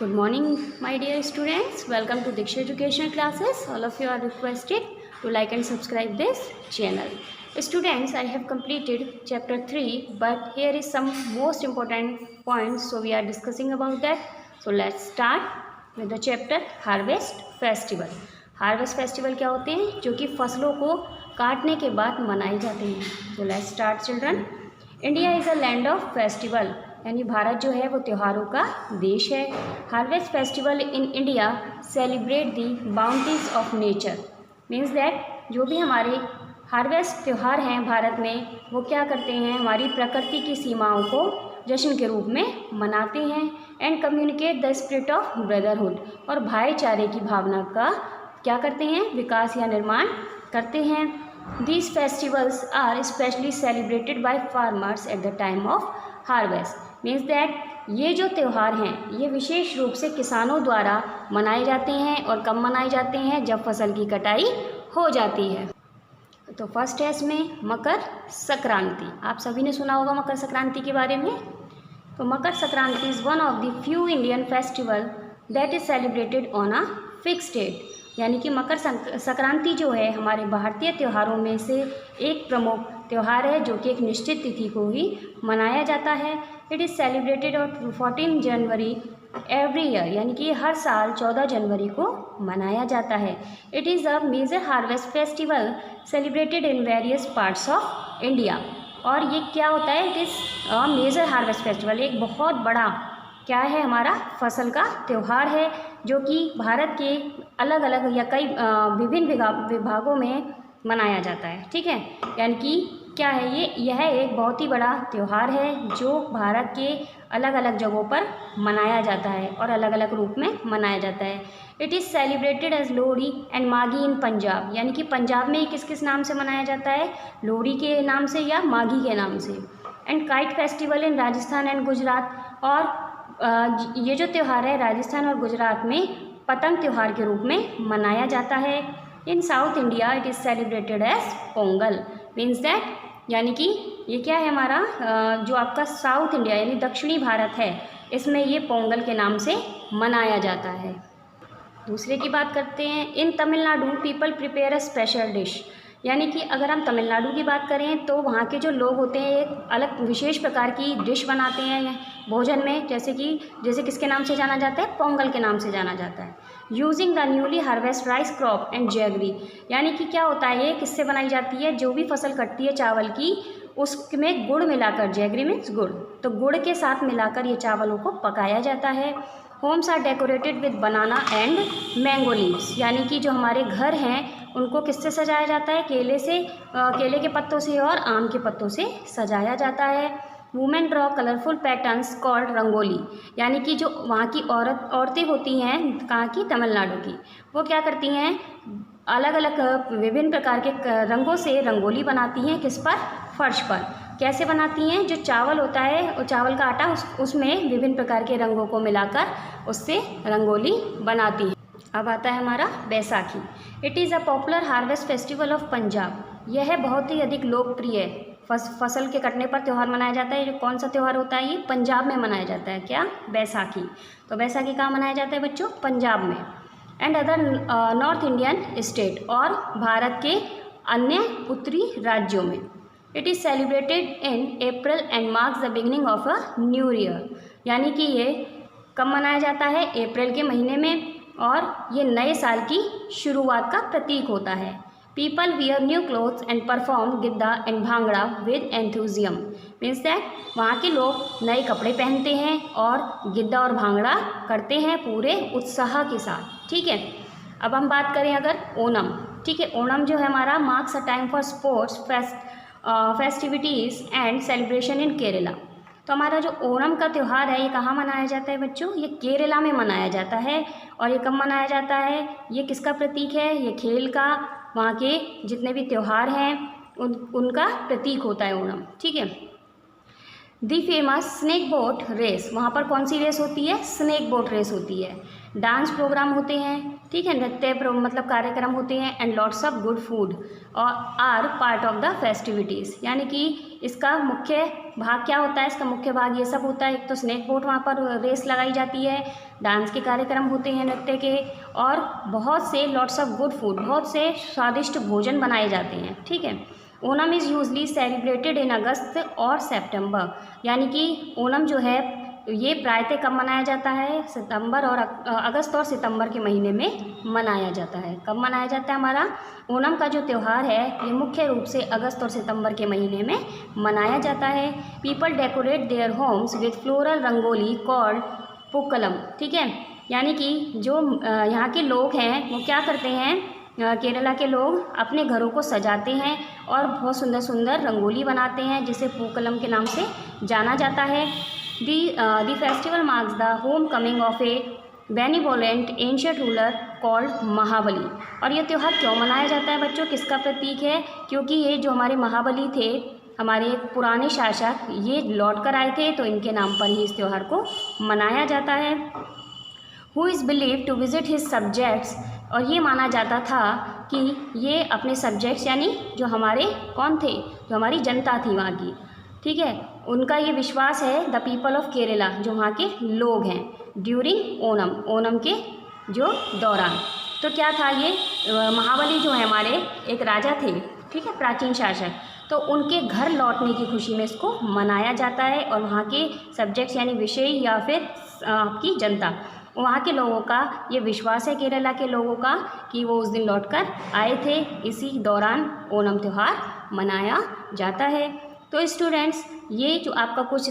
Good morning, my dear students. Welcome to Diksha Educational Classes. All of you are requested to like and subscribe this channel. Students, I have completed chapter 3, but here is some most important points, so we are discussing about that. So let's start with the chapter Harvest Festival. Harvest Festival क्या होते हैं? जो कि फसलों को काटने के बाद मनाए जाते हैं. So let's start, children. India is a land of festival, यानी भारत जो है वो त्योहारों का देश है. Harvest festival in India celebrate the bounties of nature. Means that जो भी हमारे हार्वेस्ट त्यौहार हैं भारत में, वो क्या करते हैं, हमारी प्रकृति की सीमाओं को जश्न के रूप में मनाते हैं. And communicate the spirit of brotherhood, और भाईचारे की भावना का क्या करते हैं, विकास या निर्माण करते हैं. These festivals are especially celebrated by farmers at the time of harvest. Means that ये जो त्यौहार हैं ये विशेष रूप से किसानों द्वारा मनाए जाते हैं. और कब मनाए जाते हैं? जब फसल की कटाई हो जाती है. तो फर्स्ट है इसमें मकर संक्रांति. आप सभी ने सुना होगा मकर संक्रांति के बारे में. तो Makar Sankranti is one of the few Indian festival that is celebrated on a fixed date. यानी कि मकर संक्रांति जो है हमारे भारतीय त्योहारों में से एक प्रमुख त्यौहार है जो कि एक निश्चित तिथि को ही मनाया जाता है. It is celebrated on 14 January every year, यानी कि हर साल 14 जनवरी को मनाया जाता है. It is a major harvest festival celebrated in various parts of India. और ये क्या होता है? It is a major harvest festival, एक बहुत बड़ा क्या है, हमारा फसल का त्यौहार है जो कि भारत के अलग अलग या कई विभिन्न विभागों में मनाया जाता है. ठीक है, यानी कि क्या है यह एक बहुत ही बड़ा त्यौहार है जो भारत के अलग अलग जगहों पर मनाया जाता है और अलग अलग रूप में मनाया जाता है. It is celebrated as Lohri and Maghi in Punjab, यानी कि पंजाब में किस किस नाम से मनाया जाता है? लोहड़ी के नाम से या माघी के नाम से. And kite festival in Rajasthan and Gujarat, और ये जो त्यौहार है राजस्थान और गुजरात में पतंग त्यौहार के रूप में मनाया जाता है. In South India it is celebrated as Pongal. Means that, यानी कि ये क्या है हमारा जो आपका साउथ इंडिया यानी दक्षिणी भारत है, इसमें ये पोंगल के नाम से मनाया जाता है. दूसरे की बात करते हैं. In Tamil Nadu people prepare a special dish, यानी कि अगर हम तमिलनाडु की बात करें तो वहाँ के जो लोग होते हैं एक अलग विशेष प्रकार की डिश बनाते हैं भोजन में, जैसे किसके नाम से जाना जाता है? पोंगल के नाम से जाना जाता है. Using the newly harvest rice crop and jaggery, यानी कि क्या होता है, ये किससे बनाई जाती है? जो भी फसल कटती है चावल की, उसमें गुड़ मिलाकर, जैगरी मीन्स गुड़, तो गुड़ के साथ मिलाकर ये चावलों को पकाया जाता है. Homes are decorated with banana and mango leaves, यानी कि जो हमारे घर हैं उनको किससे सजाया जाता है? केले के पत्तों से और आम के पत्तों से सजाया जाता है. Women draw colourful patterns called rangoli, यानी कि जो वहाँ की औरतें होती हैं, कहाँ की? तमिलनाडु की, वो क्या करती हैं, अलग अलग विभिन्न प्रकार के रंगों से रंगोली बनाती हैं. किस पर? फर्श पर. कैसे बनाती हैं? जो चावल होता है और चावल का आटा, उसमें विभिन्न प्रकार के रंगों को मिलाकर उससे रंगोली बनाती हैं. अब आता है हमारा Baisakhi. It is a popular harvest festival of Punjab. यह बहुत ही अधिक लोकप्रिय फसल के कटने पर त्यौहार मनाया जाता है. ये कौन सा त्यौहार होता है? ये पंजाब में मनाया जाता है. क्या? बैसाखी. तो बैसाखी कहाँ मनाया जाता है बच्चों? पंजाब में. And other north Indian state, और भारत के अन्य उत्तरी राज्यों में. It is celebrated in April and marks the beginning of a new year, यानी कि ये कब मनाया जाता है? अप्रैल के महीने में, और ये नए साल की शुरुआत का प्रतीक होता है. People wear new clothes and perform Giddha and Bhangra with enthusiasm. Means that वहाँ के लोग नए कपड़े पहनते हैं और गिद्दा और भांगड़ा करते हैं पूरे उत्साह के साथ. ठीक है, अब हम बात करें अगर ओणम. ठीक है, ओणम जो है हमारा marks a time for sports festivities and celebration in Kerala. तो हमारा जो ओणम का त्यौहार है ये कहाँ मनाया जाता है बच्चों? ये केरला में मनाया जाता है. और ये कब मनाया जाता है? ये किसका प्रतीक है? ये खेल का, वहाँ के जितने भी त्यौहार हैं उनका प्रतीक होता है ओणम. ठीक है. दी फेमस स्नेक बोट रेस, वहाँ पर कौन सी रेस होती है? स्नेक बोट रेस होती है. डांस प्रोग्राम होते हैं, ठीक है, नृत्य मतलब कार्यक्रम होते हैं, and lots of good food और are part of the festivities. यानी कि इसका मुख्य भाग क्या होता है, इसका मुख्य भाग ये सब होता है। एक तो स्नेक बोट वहाँ पर रेस लगाई जाती है, डांस के कार्यक्रम होते हैं नृत्य के, और बहुत से लॉट्स ऑफ गुड फूड, बहुत से स्वादिष्ट भोजन बनाए जाते हैं, ठीक है। Onam is usually celebrated in August और सितंबर। यानी कि ओणम जो है ये प्रायतः कब मनाया जाता है, सितंबर और अगस्त और सितंबर के महीने में मनाया जाता है। कब मनाया जाता है हमारा ओणम का जो त्यौहार है, ये मुख्य रूप से अगस्त और सितंबर के महीने में मनाया जाता है। People decorate their homes with floral rangoli called pookkalam, ठीक है। यानी कि जो यहाँ के लोग हैं वो क्या करते हैं, केरला के लोग अपने घरों को सजाते हैं और बहुत सुंदर सुंदर रंगोली बनाते हैं, जिसे पूक्कलम के नाम से जाना जाता है। The festival marks the homecoming of a benevolent ancient ruler called महाबली। और ये त्यौहार क्यों मनाया जाता है बच्चों, किसका प्रतीक है, क्योंकि ये जो हमारे महाबली थे, हमारे पुराने शासक, ये लौट कर आए थे, तो इनके नाम पर ही इस त्यौहार को मनाया जाता है। Who is believed to visit his subjects, और ये माना जाता था कि ये अपने सब्जेक्ट्स यानी जो हमारे कौन थे, जो हमारी जनता थी वहाँ की, ठीक है, उनका ये विश्वास है, द पीपल ऑफ केरला, जो वहाँ के लोग हैं, ड्यूरिंग ओणम, ओणम के जो दौरान। तो क्या था ये, महाबली जो है हमारे एक राजा थे, ठीक है, प्राचीन शासक, तो उनके घर लौटने की खुशी में इसको मनाया जाता है। और वहाँ के सब्जेक्ट्स यानी विषय या फिर आपकी जनता, वहाँ के लोगों का ये विश्वास है, केरला के लोगों का, कि वो उस दिन लौटकर आए थे, इसी दौरान ओणम त्यौहार मनाया जाता है। तो स्टूडेंट्स, ये जो आपका कुछ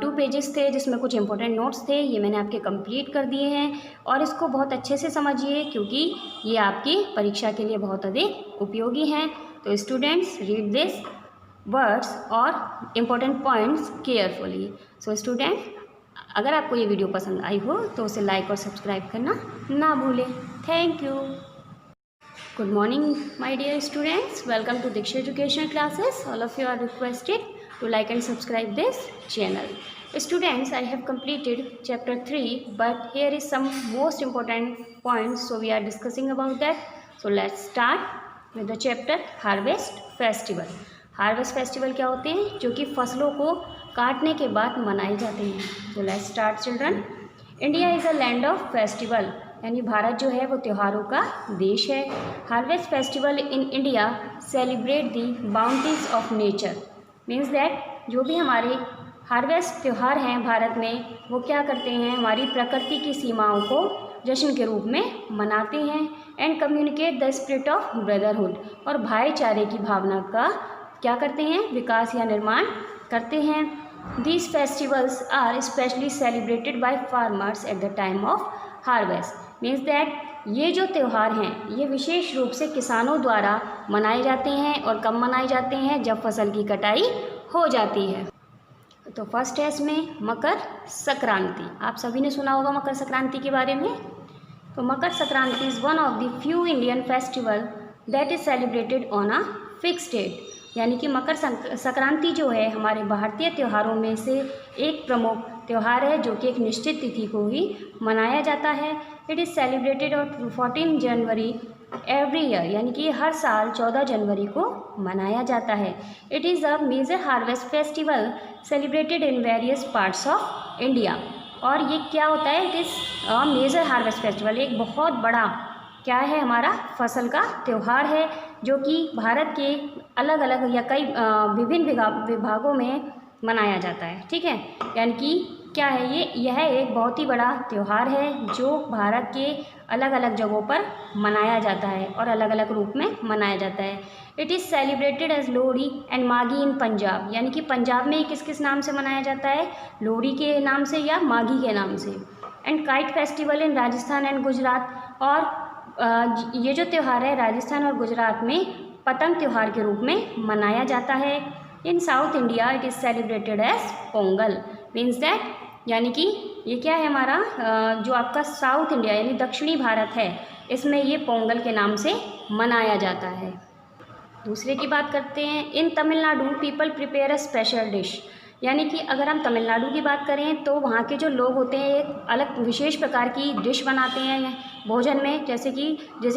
2 पेजेस थे जिसमें कुछ इंपॉर्टेंट नोट्स थे, ये मैंने आपके कंप्लीट कर दिए हैं, और इसको बहुत अच्छे से समझिए क्योंकि ये आपकी परीक्षा के लिए बहुत अधिक उपयोगी हैं। तो स्टूडेंट्स, रीड दिस वर्ड्स और important points carefully. So student, अगर आपको ये वीडियो पसंद आई हो तो उसे लाइक और सब्सक्राइब करना ना भूलें। Thank you. Good morning, my dear students. Welcome to Diksha Educational Classes. All of you are requested to like and subscribe this channel. Students, I have completed chapter 3, but here is some most important points, so we are discussing about that. So let's start with the chapter Harvest Festival. Harvest Festival क्या होते हैं, जो कि फसलों को काटने के बाद मनाए जाते हैं। So let's start, children. India is a land of festival. यानी भारत जो है वो त्योहारों का देश है। Harvest festival in India celebrate the bounties of nature. Means that जो भी हमारे हार्वेस्ट त्यौहार हैं भारत में, वो क्या करते हैं, हमारी प्रकृति की सीमाओं को जश्न के रूप में मनाते हैं। And communicate the spirit of brotherhood, और भाईचारे की भावना का क्या करते हैं, विकास या निर्माण करते हैं। These festivals are specially celebrated by farmers at the time of harvest. Means that ये जो त्यौहार हैं ये विशेष रूप से किसानों द्वारा मनाए जाते हैं। और कब मनाए जाते हैं, जब फसल की कटाई हो जाती है। तो फर्स्ट है इसमें मकर संक्रांति। आप सभी ने सुना होगा मकर संक्रांति के बारे में। तो Makar Sankranti is one of the few Indian festival that is celebrated on a fixed date. यानी कि मकर संक्रांति जो है हमारे भारतीय त्योहारों में से एक प्रमुख त्यौहार है, जो कि एक निश्चित तिथि को ही मनाया जाता है। It is celebrated on 14 January every year, यानी कि हर साल 14 जनवरी को मनाया जाता है। It is a major harvest festival celebrated in various parts of India. और ये क्या होता है, it is a major harvest festival, एक बहुत बड़ा क्या है हमारा फसल का त्यौहार है, जो कि भारत के अलग अलग या कई विभिन्न विभागों में मनाया जाता है। ठीक है, यानी कि क्या है यह एक बहुत ही बड़ा त्यौहार है जो भारत के अलग अलग जगहों पर मनाया जाता है और अलग अलग रूप में मनाया जाता है। It is celebrated as Lohri and Maghi in Punjab, यानी कि पंजाब में किस किस नाम से मनाया जाता है, लोहड़ी के नाम से या माघी के नाम से। And kite festival in Rajasthan and Gujarat, और ये जो त्यौहार है राजस्थान और गुजरात में पतंग त्यौहार के रूप में मनाया जाता है। In South India it is celebrated as Pongal. Means that, यानी कि ये क्या है हमारा जो आपका साउथ इंडिया यानी दक्षिणी भारत है, इसमें ये पोंगल के नाम से मनाया जाता है। दूसरे की बात करते हैं। In Tamil Nadu people prepare a special dish, यानी कि अगर हम तमिलनाडु की बात करें तो वहाँ के जो लोग होते हैं एक अलग विशेष प्रकार की डिश बनाते हैं भोजन में, जैसे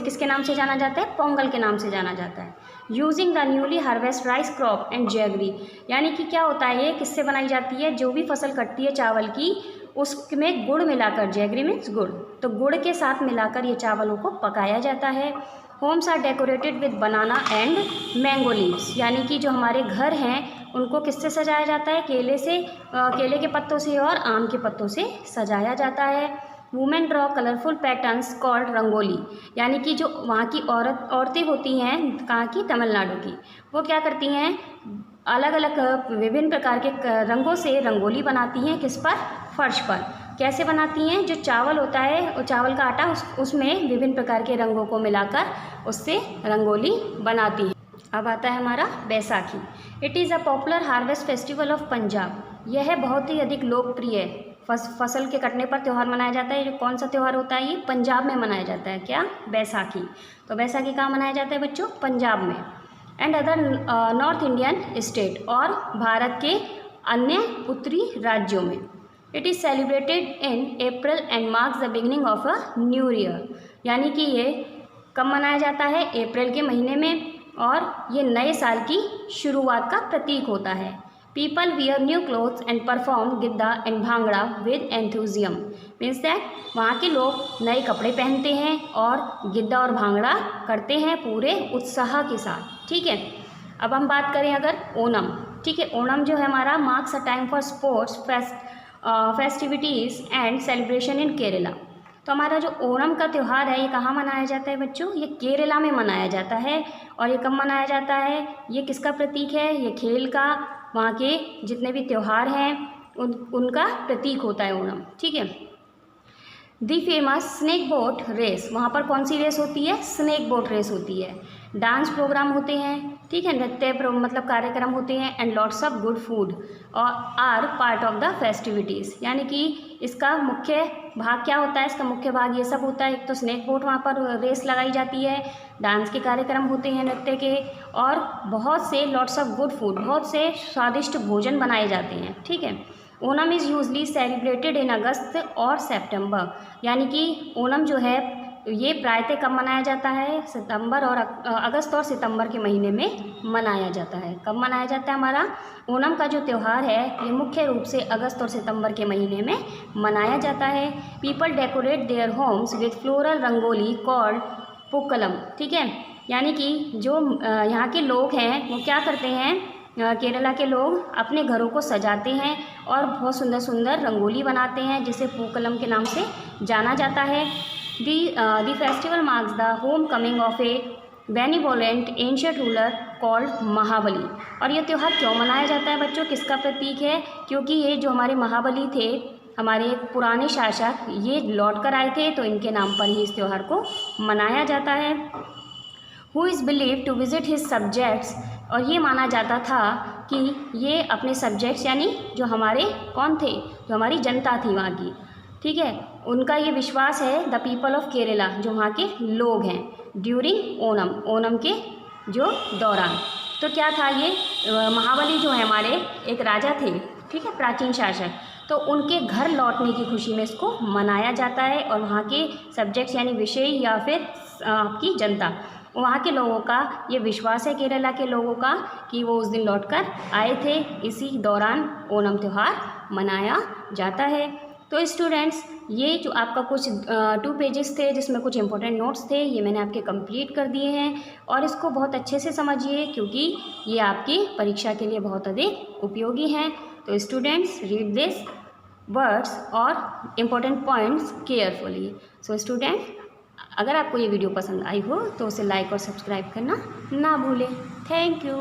किसके नाम से जाना जाता है, पोंगल के नाम से जाना जाता है। Using the newly harvest rice crop and jaggery, यानी कि क्या होता है ये किससे बनाई जाती है, जो भी फसल कटती है चावल की उसमें गुड़ मिलाकर, जैगरी मीन्स गुड़, तो गुड़ के साथ मिलाकर ये चावलों को पकाया जाता है। Homes are decorated with banana and mango leaves, यानी कि जो हमारे घर हैं उनको किससे सजाया जाता है, केले के पत्तों से और आम के पत्तों से सजाया जाता है। Women draw colourful patterns called rangoli, यानी कि जो वहाँ की औरतें होती हैं, कहाँ की, तमिलनाडु की, वो क्या करती हैं, अलग अलग विभिन्न प्रकार के रंगों से रंगोली बनाती हैं, किस पर, फर्श पर। कैसे बनाती हैं, जो चावल होता है और चावल का आटा उसमें विभिन्न प्रकार के रंगों को मिलाकर उससे रंगोली बनाती हैं। अब आता है हमारा Baisakhi. It is a popular harvest festival of Punjab, यह बहुत ही अधिक लोकप्रिय फसल के कटने पर त्यौहार मनाया जाता है। ये कौन सा त्यौहार होता है, ये पंजाब में मनाया जाता है, क्या, बैसाखी। तो बैसाखी कहाँ मनाया जाता है बच्चों, पंजाब में। And other north Indian state, और भारत के अन्य उत्तरी राज्यों में। It is celebrated in April and marks the beginning of a new year, यानी कि ये कब मनाया जाता है, अप्रैल के महीने में, और ये नए साल की शुरुआत का प्रतीक होता है। People wear new clothes and perform Giddha and Bhangra with enthusiasm, means that वहाँ के लोग नए कपड़े पहनते हैं और गिद्दा और भांगड़ा करते हैं पूरे उत्साह के साथ, ठीक है। अब हम बात करें अगर ओणम, ठीक है, ओणम जो है हमारा marks a time for sports festivities and celebration in Kerala. तो हमारा जो ओणम का त्यौहार है ये कहाँ मनाया जाता है बच्चों, ये केरला में मनाया जाता है। और ये कब मनाया जाता है, ये किसका प्रतीक है, ये खेल का, वहाँ के जितने भी त्यौहार हैं उनका प्रतीक होता है ओणम, ठीक है। दी फेमस स्नेक बोट रेस, वहाँ पर कौन सी रेस होती है, स्नेक बोट रेस होती है। डांस प्रोग्राम होते हैं, ठीक है, नृत्य मतलब कार्यक्रम होते हैं। And lots of good food और are part of the festivities, यानी कि इसका मुख्य भाग क्या होता है, इसका मुख्य भाग ये सब होता है। एक तो स्नेक बोट वहाँ पर रेस लगाई जाती है, डांस के कार्यक्रम होते हैं नृत्य के, और बहुत से लॉट्स ऑफ गुड फूड, बहुत से स्वादिष्ट भोजन बनाए जाते हैं, ठीक है। Onam is usually celebrated in August और सितंबर, यानी कि ओणम जो है ये प्रायतः कब मनाया जाता है, सितंबर और अगस्त और सितंबर के महीने में मनाया जाता है। कब मनाया जाता है हमारा ओणम का जो त्यौहार है, ये मुख्य रूप से अगस्त और सितंबर के महीने में मनाया जाता है। People decorate their homes with floral rangoli called pookkalam, ठीक है, यानी कि जो यहाँ के लोग हैं वो क्या करते हैं, केरला के लोग अपने घरों को सजाते हैं और बहुत सुंदर सुंदर रंगोली बनाते हैं, जिसे पूक्कलम के नाम से जाना जाता है। The festival marks the homecoming of a benevolent ancient ruler called Mahabali. और ये त्यौहार क्यों मनाया जाता है बच्चों, किसका प्रतीक है, क्योंकि ये जो हमारे महाबली थे, हमारे पुराने शासक, ये लौट कर आए थे, तो इनके नाम पर ही इस त्यौहार को मनाया जाता है। Who is believe to visit his subjects, और ये माना जाता था कि ये अपने सब्जेक्ट्स यानी जो हमारे कौन थे, जो हमारी जनता थी वहाँ की, ठीक है, उनका ये विश्वास है, द पीपल ऑफ केरला, जो वहाँ के लोग हैं, ड्यूरिंग ओणम, ओणम के जो दौरान। तो क्या था ये, महाबली जो है हमारे एक राजा थे, ठीक है, प्राचीन शासक, तो उनके घर लौटने की खुशी में इसको मनाया जाता है। और वहाँ के सब्जेक्ट्स यानी विषय या फिर आपकी जनता, वहाँ के लोगों का ये विश्वास है, केरला के लोगों का, कि वो उस दिन लौटकर आए थे, इसी दौरान ओणम त्यौहार मनाया जाता है। तो स्टूडेंट्स, ये जो आपका कुछ 2 पेजेस थे जिसमें कुछ इंपॉर्टेंट नोट्स थे, ये मैंने आपके कंप्लीट कर दिए हैं, और इसको बहुत अच्छे से समझिए क्योंकि ये आपकी परीक्षा के लिए बहुत अधिक उपयोगी हैं। तो स्टूडेंट्स, रीड दिस वर्ड्स और important points carefully. So student, अगर आपको ये वीडियो पसंद आई हो तो उसे लाइक और सब्सक्राइब करना ना भूलें। Thank you.